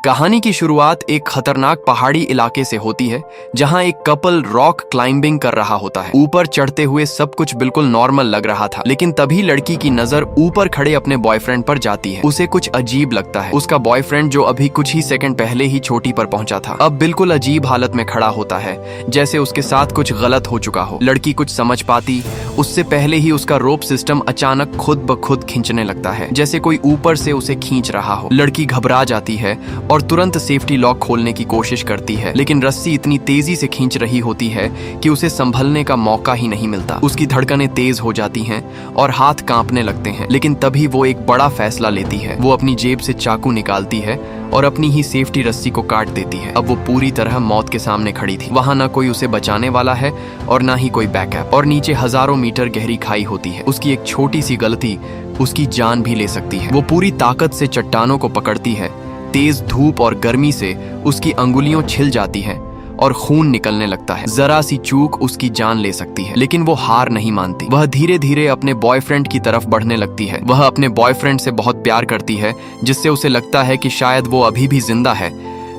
कहानी की शुरुआत एक खतरनाक पहाड़ी इलाके से होती है जहां एक कपल रॉक क्लाइंबिंग कर रहा होता है। ऊपर चढ़ते हुए सब कुछ बिल्कुल नॉर्मल लग रहा था, लेकिन तभी लड़की की नजर ऊपर खड़े अपने बॉयफ्रेंड पर जाती है। उसे कुछ अजीब लगता है। उसका बॉयफ्रेंड जो अभी कुछ ही सेकंड पहले ही चोटी पर पहुंचा था, अब बिल्कुल अजीब हालत में खड़ा होता है, जैसे उसके साथ कुछ गलत हो चुका हो। लड़की कुछ समझ पाती उससे पहले ही उसका रोप सिस्टम अचानक खुद ब खुद खींचने लगता है, जैसे कोई ऊपर से उसे खींच रहा हो। लड़की घबरा जाती है और तुरंत सेफ्टी लॉक खोलने की कोशिश करती है, लेकिन रस्सी इतनी तेजी से खींच रही होती है कि उसे संभलने का मौका ही नहीं मिलता। उसकी धड़कनें तेज हो जाती हैं और हाथ कांपने लगते हैं, लेकिन तभी वो एक बड़ा फैसला लेती है। वो अपनी जेब से चाकू निकालती है और अपनी ही सेफ्टी रस्सी को काट देती है। अब वो पूरी तरह मौत के सामने खड़ी थी। वहां ना कोई उसे बचाने वाला है और ना ही कोई बैकअप, और नीचे हजारों मीटर गहरी खाई होती है। उसकी एक छोटी सी गलती उसकी जान भी ले सकती है। वो पूरी ताकत से चट्टानों को पकड़ती है। तेज धूप और गर्मी से उसकी अंगुलियों छिल जाती हैं और खून निकलने लगता है। जरा सी चूक उसकी जान ले सकती है, लेकिन वो हार नहीं मानती। वह धीरे धीरे अपने बॉयफ्रेंड की तरफ बढ़ने लगती है। वह अपने बॉयफ्रेंड से बहुत प्यार करती है, जिससे उसे लगता है कि शायद वो अभी भी जिंदा है,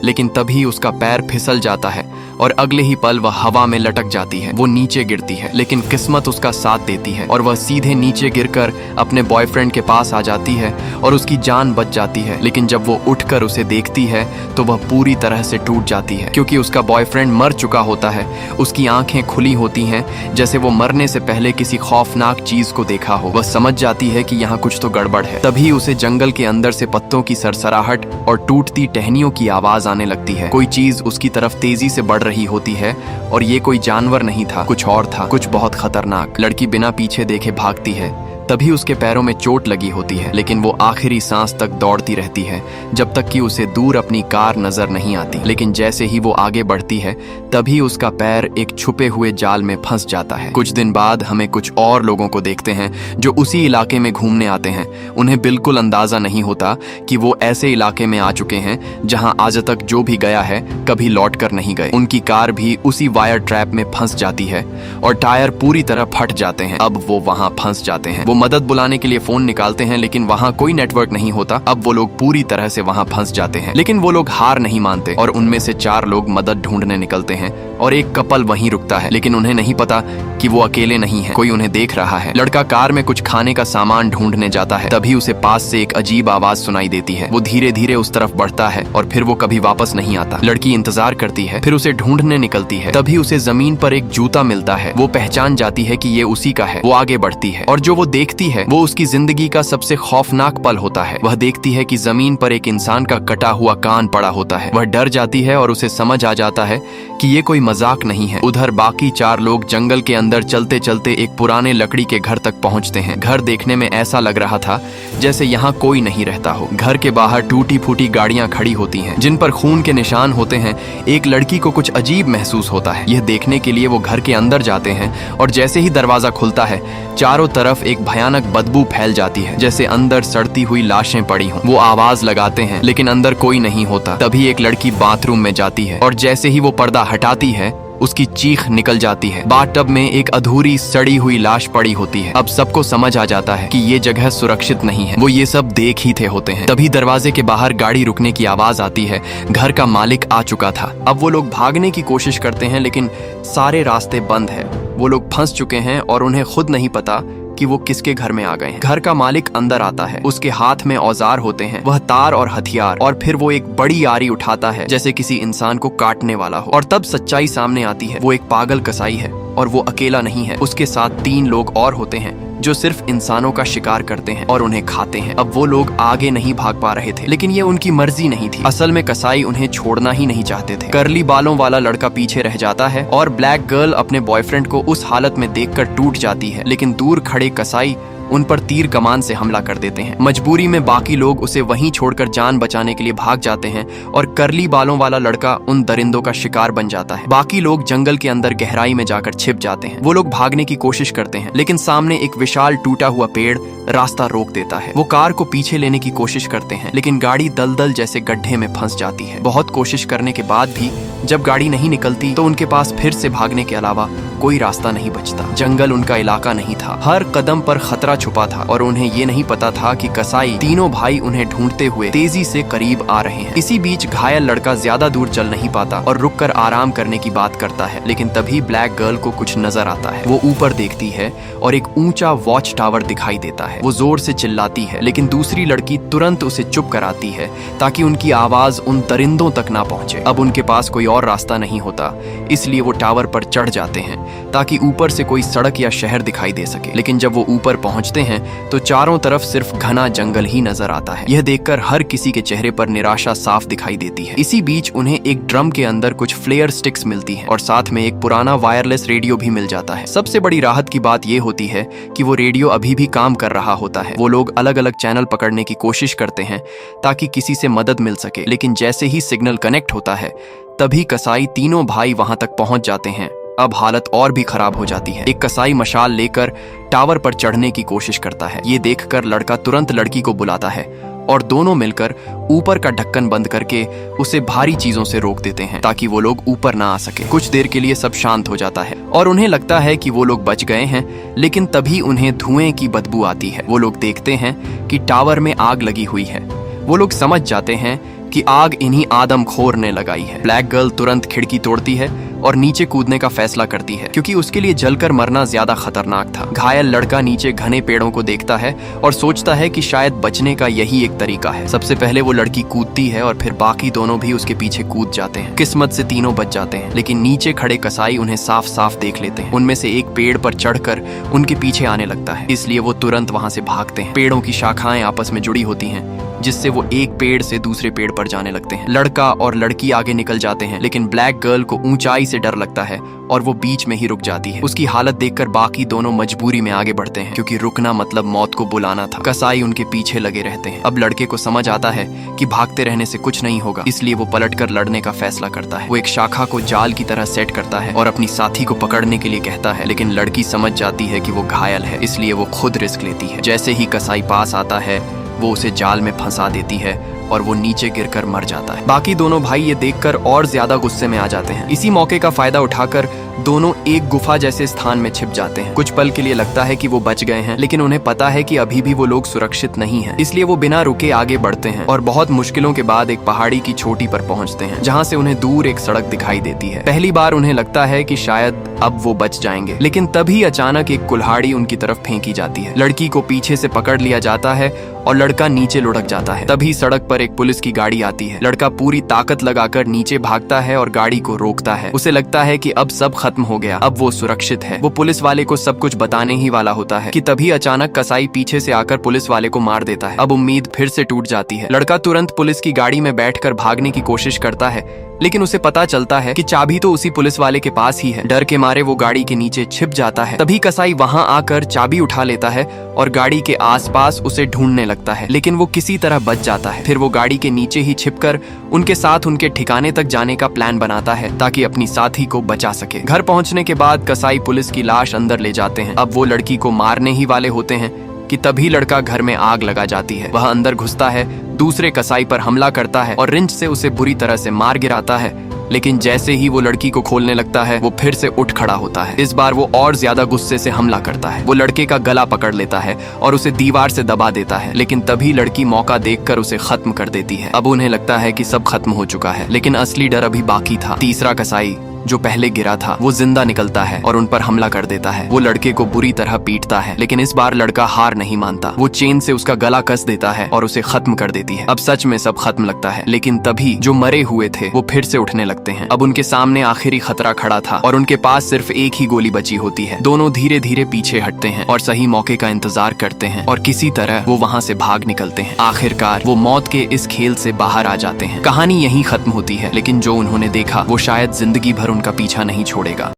लेकिन तभी उसका पैर फिसल जाता है और अगले ही पल वह हवा में लटक जाती है। वो नीचे गिरती है, लेकिन किस्मत उसका साथ देती है और वह सीधे नीचे गिरकर अपने बॉयफ्रेंड के पास आ जाती है और उसकी जान बच जाती है। लेकिन जब वो उठकर उसे देखती है तो वह पूरी तरह से टूट जाती है, क्योंकि उसका बॉयफ्रेंड मर चुका होता है। उसकी आंखें खुली होती हैं, जैसे वो मरने से पहले किसी खौफनाक चीज को देखा हो। वह समझ जाती है कि यहाँ कुछ तो गड़बड़ है। तभी उसे जंगल के अंदर से पत्तों की सरसराहट और टूटती टहनियों की आवाज आने लगती है। कोई चीज उसकी तरफ तेजी से बढ़ रही होती है और ये कोई जानवर नहीं था, कुछ और था, कुछ बहुत खतरनाक। लड़की बिना पीछे देखे भागती है। तभी उसके पैरों में चोट लगी होती है, लेकिन वो आखिरी सांस तक दौड़ती रहती है जब तक कि उसे दूर अपनी कार नजर नहीं आती। लेकिन जैसे ही वो आगे बढ़ती है तभी उसका पैर एक छुपे हुए जाल में फंस जाता है। कुछ दिन बाद हमें कुछ और लोगों को देखते हैं जो उसी इलाके में घूमने आते हैं। उन्हें बिल्कुल अंदाजा नहीं होता कि वो ऐसे इलाके में आ चुके हैं जहां आज तक जो भी गया है कभी लौट कर नहीं गए। उनकी कार भी उसी वायर ट्रैप में फंस जाती है और टायर पूरी तरह फट जाते हैं। अब वो वहां फंस जाते हैं। वो मदद बुलाने के लिए फोन निकालते हैं, लेकिन वहां कोई नेटवर्क नहीं होता। अब वो लोग पूरी तरह से वहां फंस जाते हैं, लेकिन वो लोग हार नहीं मानते और उनमें से 4 लोग मदद ढूंढने निकलते हैं और एक कपल वहीं रुकता है। लेकिन उन्हें नहीं पता कि वो अकेले नहीं है, कोई उन्हें देख रहा है। लड़का कार में कुछ खाने का सामान ढूंढने जाता है, तभी उसे पास से एक अजीब आवाज सुनाई देती है। वो धीरे धीरे उस तरफ बढ़ता है और फिर वो कभी वापस नहीं आता। लड़की इंतजार करती है, फिर उसे ढूंढने निकलती है। तभी उसे जमीन पर एक जूता मिलता है। वो पहचान जाती है कि ये उसी का है। वो आगे बढ़ती है और जो वो देखती है वो उसकी जिंदगी का सबसे खौफनाक पल होता है। वह देखती है कि जमीन पर एक इंसान का कटा हुआ कान पड़ा होता है। वह डर जाती है और उसे समझ आ जाता है कि ये कोई मजाक नहीं है। उधर बाकी 4 लोग जंगल के अंदर चलते चलते एक पुराने लकड़ी के घर तक पहुंचते हैं। घर देखने में ऐसा लग रहा था जैसे यहाँ कोई नहीं रहता हो। घर के बाहर टूटी फूटी गाड़ियां खड़ी होती हैं, जिन पर खून के निशान होते हैं। एक लड़की को कुछ अजीब महसूस होता है। यह देखने के लिए वो घर के अंदर जाते हैं और जैसे ही दरवाजा खुलता है चारों तरफ एक भयानक बदबू फैल जाती है, जैसे अंदर सड़ती हुई लाशें पड़ी हों। वो आवाज लगाते हैं, लेकिन अंदर कोई नहीं होता। तभी एक लड़की बाथरूम में जाती है और जैसे ही वो पर्दा हटाती है उसकी चीख निकल जाती है। बाथटब में एक अधूरी सड़ी हुई लाश पड़ी होती है। अब सबको समझ आ जाता है कि ये जगह सुरक्षित नहीं है। वो ये सब देख ही थे होते हैं। तभी दरवाजे के बाहर गाड़ी रुकने की आवाज आती है। घर का मालिक आ चुका था। अब वो लोग भागने की कोशिश करते हैं, लेकिन सारे रास्ते बंद है। वो लोग फंस चुके हैं और उन्हें खुद नहीं पता कि वो किसके घर में आ गए हैं। घर का मालिक अंदर आता है। उसके हाथ में औजार होते हैं, वह तार और हथियार, और फिर वो एक बड़ी आरी उठाता है जैसे किसी इंसान को काटने वाला हो। और तब सच्चाई सामने आती है। वो एक पागल कसाई है और वो अकेला नहीं है। उसके साथ 3 लोग और होते हैं जो सिर्फ इंसानों का शिकार करते हैं और उन्हें खाते हैं। अब वो लोग आगे नहीं भाग पा रहे थे, लेकिन ये उनकी मर्जी नहीं थी। असल में कसाई उन्हें छोड़ना ही नहीं चाहते थे। कर्ली बालों वाला लड़का पीछे रह जाता है और ब्लैक गर्ल अपने बॉयफ्रेंड को उस हालत में देखकर टूट जाती है, लेकिन दूर खड़े कसाई उन पर तीर कमान से हमला कर देते हैं। मजबूरी में बाकी लोग उसे वहीं छोड़कर जान बचाने के लिए भाग जाते हैं और कर्ली बालों वाला लड़का उन दरिंदों का शिकार बन जाता है। बाकी लोग जंगल के अंदर गहराई में जाकर छिप जाते हैं। वो लोग भागने की कोशिश करते हैं, लेकिन सामने एक विशाल टूटा हुआ पेड़ रास्ता रोक देता है। वो कार को पीछे लेने की कोशिश करते हैं, लेकिन गाड़ी दलदल जैसे गड्ढे में फंस जाती है। बहुत कोशिश करने के बाद भी जब गाड़ी नहीं निकलती तो उनके पास फिर से भागने के अलावा कोई रास्ता नहीं बचता। जंगल उनका इलाका नहीं था, हर कदम पर खतरा छुपा था और उन्हें ये नहीं पता था कि कसाई तीनों भाई उन्हें ढूंढते हुए तेजी से करीब आ रहे हैं। इसी बीच घायल लड़का ज्यादा दूर चल नहीं पाता और रुककर आराम करने की बात करता है, लेकिन तभी ब्लैक गर्ल को कुछ नजर आता है। वो ऊपर देखती है और एक ऊंचा वॉच टावर दिखाई देता है। वो जोर से चिल्लाती है, लेकिन दूसरी लड़की तुरंत उसे चुप कराती है ताकि उनकी आवाज उन दरिंदों तक ना पहुंचे। अब उनके पास कोई और रास्ता नहीं होता, इसलिए वो टावर पर चढ़ जाते हैं ताकि ऊपर से कोई सड़क या शहर दिखाई दे सके। लेकिन जब वो ऊपर पहुंचते हैं तो चारों तरफ सिर्फ घना जंगल ही नजर आता है। यह देखकर हर किसी के चेहरे पर निराशा साफ दिखाई देती है। इसी बीच उन्हें एक ड्रम के अंदर कुछ फ्लेयर स्टिक्स मिलती हैं और साथ में एक पुराना वायरलेस रेडियो भी मिल जाता है। सबसे बड़ी राहत की बात यह होती है कि वो रेडियो अभी भी काम कर रहा होता है। वो लोग अलग अलग चैनल पकड़ने की कोशिश करते हैं ताकि किसी से मदद मिल सके, लेकिन जैसे ही सिग्नल कनेक्ट होता है तभी कसाई तीनों भाई वहां तक पहुंच जाते हैं। अब हालत और भी खराब हो जाती है। एक कसाई मशाल लेकर टावर पर चढ़ने की कोशिश करता है। ये देखकर लड़का तुरंत लड़की को बुलाता है और दोनों मिलकर ऊपर का ढक्कन बंद करके उसे भारी चीजों से रोक देते हैं ताकि वो लोग ऊपर ना आ सके। कुछ देर के लिए सब शांत हो जाता है और उन्हें लगता है कि वो लोग बच गए हैं, लेकिन तभी उन्हें धुएं की बदबू आती है। वो लोग देखते हैं कि टावर में आग लगी हुई है। वो लोग समझ जाते हैं कि आग इन्हीं आदमखोर ने लगाई है। ब्लैक गर्ल तुरंत खिड़की तोड़ती है और नीचे कूदने का फैसला करती है क्योंकि उसके लिए जलकर मरना ज्यादा खतरनाक था। घायल लड़का नीचे घने पेड़ों को देखता है और सोचता है कि शायद बचने का यही एक तरीका है। सबसे पहले वो लड़की कूदती है और फिर बाकी दोनों भी उसके पीछे कूद जाते हैं। किस्मत से तीनों बच जाते हैं, लेकिन नीचे खड़े कसाई उन्हें साफ साफ देख लेते हैं। उनमें से एक पेड़ पर चढ़कर उनके पीछे आने लगता है, इसलिए वो तुरंत वहां से भागते हैं। पेड़ों की शाखाएं आपस में जुड़ी होती हैं, जिससे वो एक पेड़ से दूसरे पेड़ पर जाने लगते हैं। लड़का और लड़की आगे निकल जाते हैं, लेकिन ब्लैक गर्ल को ऊंचाई से डर लगता है और वो बीच में ही रुक जाती है। उसकी हालत देखकर बाकी दोनों मजबूरी में आगे बढ़ते हैं क्योंकि रुकना मतलब मौत को बुलाना था। कसाई उनके पीछे लगे रहते हैं। अब लड़के को समझ आता है कि भागते रहने से कुछ नहीं होगा, इसलिए वो पलटकर लड़ने का फैसला करता है। वो एक शाखा को जाल की तरह सेट करता है और अपनी साथी को पकड़ने के लिए कहता है, लेकिन लड़की समझ जाती है कि वो घायल है, इसलिए वो खुद रिस्क लेती है। जैसे ही कसाई पास आता है वो उसे जाल में फंसा देती है और वो नीचे गिरकर मर जाता है। बाकी दोनों भाई ये देखकर और ज्यादा गुस्से में आ जाते हैं। इसी मौके का फायदा उठाकर दोनों एक गुफा जैसे स्थान में छिप जाते हैं। कुछ पल के लिए लगता है कि वो बच गए हैं, लेकिन उन्हें पता है कि अभी भी वो लोग सुरक्षित नहीं हैं। इसलिए वो बिना रुके आगे बढ़ते हैं और बहुत मुश्किलों के बाद एक पहाड़ी की चोटी पर पहुंचते हैं, जहां से उन्हें दूर एक सड़क दिखाई देती है। पहली बार उन्हें लगता है कि शायद अब वो बच जाएंगे, लेकिन तभी अचानक एक कुल्हाड़ी उनकी तरफ फेंकी जाती है। लड़की को पीछे से पकड़ लिया जाता है और लड़का नीचे लुढ़क जाता है। तभी सड़क पर एक पुलिस की गाड़ी आती है। लड़का पूरी ताकत लगाकर नीचे भागता है और गाड़ी को रोकता है। उसे लगता है कि अब सब खत्म हो गया, अब वो सुरक्षित है। वो पुलिस वाले को सब कुछ बताने ही वाला होता है कि तभी अचानक कसाई पीछे से आकर पुलिस वाले को मार देता है। अब उम्मीद फिर से टूट जाती है। लड़का तुरंत पुलिस की गाड़ी में बैठकर भागने की कोशिश करता है, लेकिन उसे पता चलता है कि चाबी तो उसी पुलिस वाले के पास ही है। डर के मारे वो गाड़ी के नीचे छिप जाता है। तभी कसाई वहां आकर चाबी उठा लेता है और गाड़ी के आसपास उसे ढूंढने लगता है, लेकिन वो किसी तरह बच जाता है। फिर वो गाड़ी के नीचे ही छिपकर उनके साथ उनके ठिकाने तक जाने का प्लान बनाता है ताकि अपनी साथी को बचा सके। घर पहुंचने के बाद कसाई पुलिस की लाश अंदर ले जाते हैं। अब वो लड़की को मारने ही वाले होते हैं कि तभी लड़का घर में आग लगा जाती है। वह अंदर घुसता है, दूसरे कसाई पर हमला करता है और रिंच से उसे बुरी तरह से मार गिराता है, लेकिन जैसे ही वो लड़की को खोलने लगता है वो फिर से उठ खड़ा होता है। इस बार वो और ज्यादा गुस्से से हमला करता है। वो लड़के का गला पकड़ लेता है और उसे दीवार से दबा देता है, लेकिन तभी लड़की मौका देखकर उसे खत्म कर देती है। अब उन्हें लगता है कि सब खत्म हो चुका है, लेकिन असली डर अभी बाकी था। तीसरा कसाई जो पहले गिरा था वो जिंदा निकलता है और उन पर हमला कर देता है। वो लड़के को बुरी तरह पीटता है, लेकिन इस बार लड़का हार नहीं मानता। वो चेन से उसका गला कस देता है और उसे खत्म कर देती है। अब सच में सब खत्म लगता है, लेकिन तभी जो मरे हुए थे वो फिर से उठने लगते हैं। अब उनके सामने आखिरी खतरा खड़ा था और उनके पास सिर्फ एक ही गोली बची होती है। दोनों धीरे धीरे पीछे हटते हैं और सही मौके का इंतजार करते हैं और किसी तरह वो वहाँ से भाग निकलते हैं। आखिरकार वो मौत के इस खेल से बाहर आ जाते हैं। कहानी यहीं खत्म होती है, लेकिन जो उन्होंने देखा वो शायद जिंदगी भर उनका पीछा नहीं छोड़ेगा।